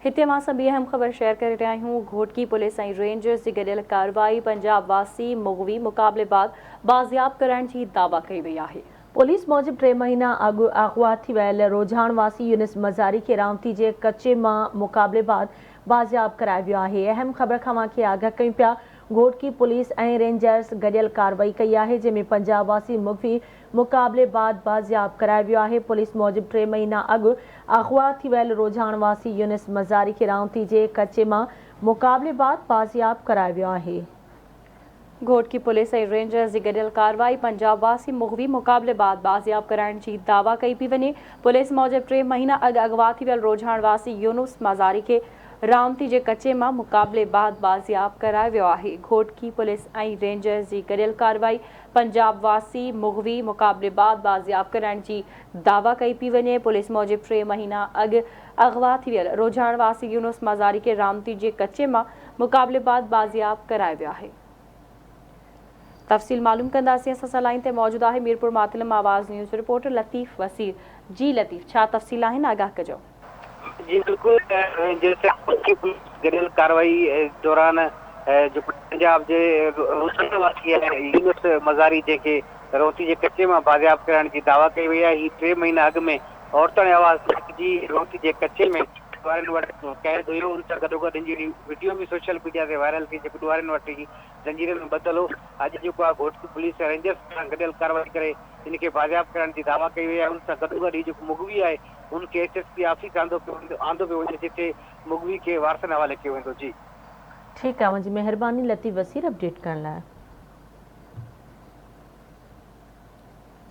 हिते मां सभी अहम खबर शेयर कर रहा हूँ। घोटकी पुलिस ऐं रेंजर्स की गडियल कार्रवाई पंजाब वासी मुगवी मुकाबले बाद बाज़ियाब करण की दावा कई वही है। पुलिस मूजिब 3 महीना अगु अगवा थी वियल रुझान वासी यूनिस मज़ारी के रावती के कच्चे मां मुकाबले बाद बाज़ियाब करायो वियो है। अहम खबर खां आगाह कयूं पिया। घोटकी पुलिस ऐं रेंजर्स गडियल कार्रवाई कई है, जंहिंमें पंजाब वासी मुगवी मुकाबले बाद बाज़ियाब करायो वियो है। पुलिस मूजिब 3 महीना अगु अगवा थी वियल रुझान वासी यूनिस मज़ारी के रावती के कच्चे मां मुकाबले बाद बाज़ियाब करायो वियो है। घोटकी पुलिस ऐं रेंजर्स की गडियल कार्रवाई पंजाब वासी मुगवी मुकाबले बाद बाज़ियाब करण की दावा कई पी वने। पुलिस मूजिब 3 महीना अग अगवा थी वियल रुझान वासी यूनुस मज़ारी के रावती के कच्चे मां मुकाबले बाद बाज़ियाब करायो वियो है। घोटकी पुलिस ऐं रेंजर्स की गडियल कार्रवाई पंजाब वासी मुगवी मुकाबले बाद बाज़ियाब करण की दावा कई पी वने। पुलिस मूजिब 3 महीना अग अगवा थी वियल रुझान वासी यूनुस मज़ारी के रावती के कच्चे मां मुकाबले बाद बाज़ियाब करायो वियो है। तफ़सील मालूम कंदासीं। असां सां लाइन ते मौजूद है मीरपुर मातलम आवाज़ न्यूज़ रिपोर्टर लतीफ़ वसीर। जी लतीफ़, छा तफ़सील आहिनि, आगाह कजो। जी बिल्कुल, जैसे गडियल कार्रवाई दौरान जो पंजाब के रुझान वासी है यूनुस मज़ारी जेके रोती के कच्चे में बाज़ियाब करण की दावा कई वही है। 3 महीना अग में औरतुनि आवाज़ जी रोती के कच्चे में वारनि वटि कैद हुयो। उन सां गॾोगॾु हिनजी वीडियो भी सोशल मीडिया ते वायरल थी, जेको वारनि वटि जंजीर में बदल हो। अॼु जेको आहे घोटकी पुलिस ऐं रेंजर्स सां गडियल कार्रवाई करे इनके बाज़ियाब करण की दावा कई वही है। उन सां गॾोगॾु ही जेको मुगवी आहे उनके HSP ऑफिस आंदो पियो वञे, जिते मुगवी के वारसनि हवाले कयो वेंदो। जी ठीक है, मुझी मेहरबानी लतीफ़ वसीर अपडेट करण लाइ।